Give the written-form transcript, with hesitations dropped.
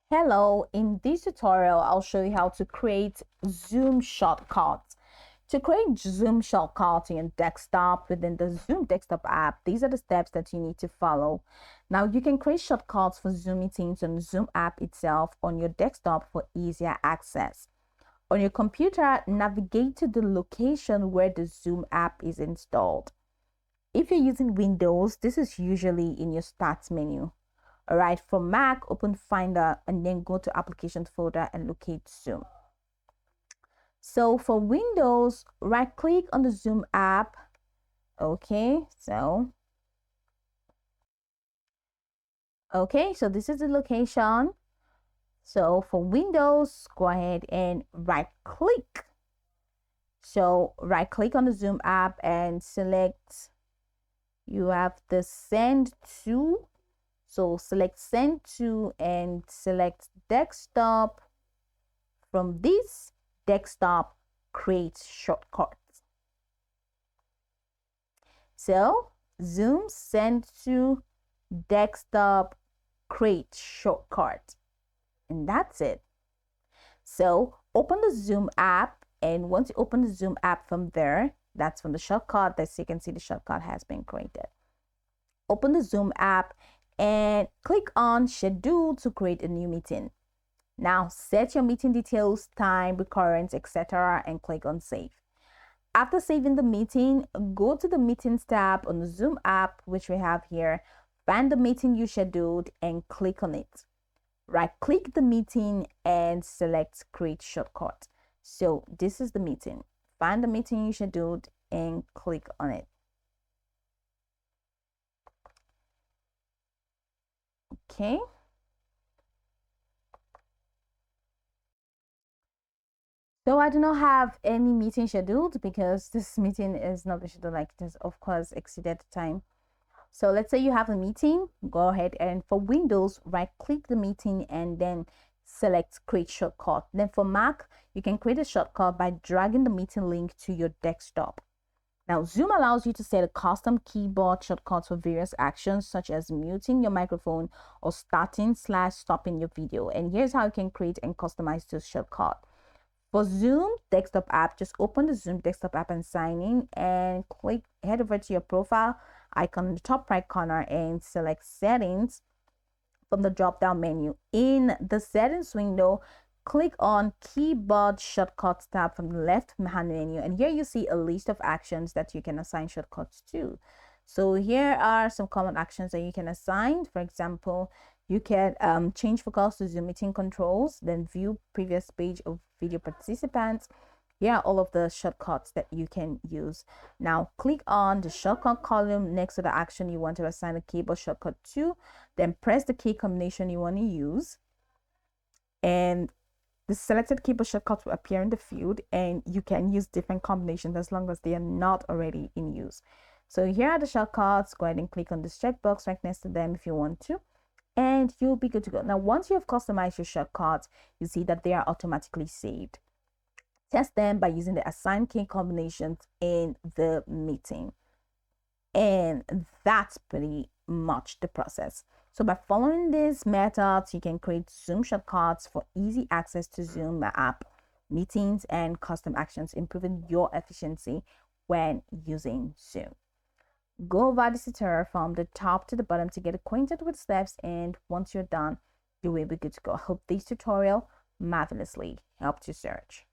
Hello, in this tutorial, I'll show you how to create Zoom shortcuts. To create Zoom shortcuts in your desktop within the Zoom desktop app, these are the steps that you need to follow. Now, you can create shortcuts for Zoom meetings on the Zoom app itself on your desktop for easier access. On your computer, navigate to the location where the Zoom app is installed. If you're using Windows, this is usually in your Start menu. All right, for Mac, open Finder and then go to Applications folder and locate Zoom. So for Windows, right click on the Zoom app. Okay, so this is the location. So for Windows, go ahead and right click. So right click on the Zoom app and select, you have the send to. So select send to and select desktop. From this desktop, create shortcuts. So Zoom send to desktop, create shortcut, and that's it. So open the Zoom app, and once you open the Zoom app from there, that's from the shortcut, that you can see the shortcut has been created. Open the Zoom app and click on schedule to create a new meeting. Now set your meeting details, time, recurrence, etc. and click on save. After saving the meeting, go to the meetings tab on the Zoom app, which we have here. Find the meeting you scheduled and click on it. Right click the meeting and select create shortcut. So this is the meeting. Find the meeting you scheduled and click on it. Okay. So I do not have any meeting scheduled because this meeting is not scheduled, like it has of course exceeded time. So let's say you have a meeting, go ahead and for Windows, right click the meeting and then select create shortcut. Then for Mac, you can create a shortcut by dragging the meeting link to your desktop. Now, Zoom allows you to set a custom keyboard shortcuts for various actions such as muting your microphone or starting/stopping your video. And here's how you can create and customize this shortcut. For Zoom desktop app, just open the Zoom desktop app and sign in and head over to your profile icon in the top right corner and select settings from the drop down menu. In the settings window, click on keyboard shortcuts tab from the left hand menu, and here you see a list of actions that you can assign shortcuts to. So here are some common actions that you can assign. For example, you can change focus to Zoom meeting controls, then view previous page of video participants. Here are all of the shortcuts that you can use. Now click on the shortcut column next to the action you want to assign a keyboard shortcut to, then press the key combination you want to use, and the selected keyboard shortcut will appear in the field, and you can use different combinations as long as they are not already in use. So here are the shortcuts. Go ahead and click on this checkbox right next to them if you want to, and you'll be good to go. Now, once you have customized your shortcuts, you see that they are automatically saved. Test them by using the assigned key combinations in the meeting. And that's pretty much the process. So by following these methods, you can create Zoom shortcuts for easy access to Zoom app, meetings, and custom actions, improving your efficiency when using Zoom. Go over this tutorial from the top to the bottom to get acquainted with steps, and once you're done, you will be good to go. I hope this tutorial marvelously helped you search.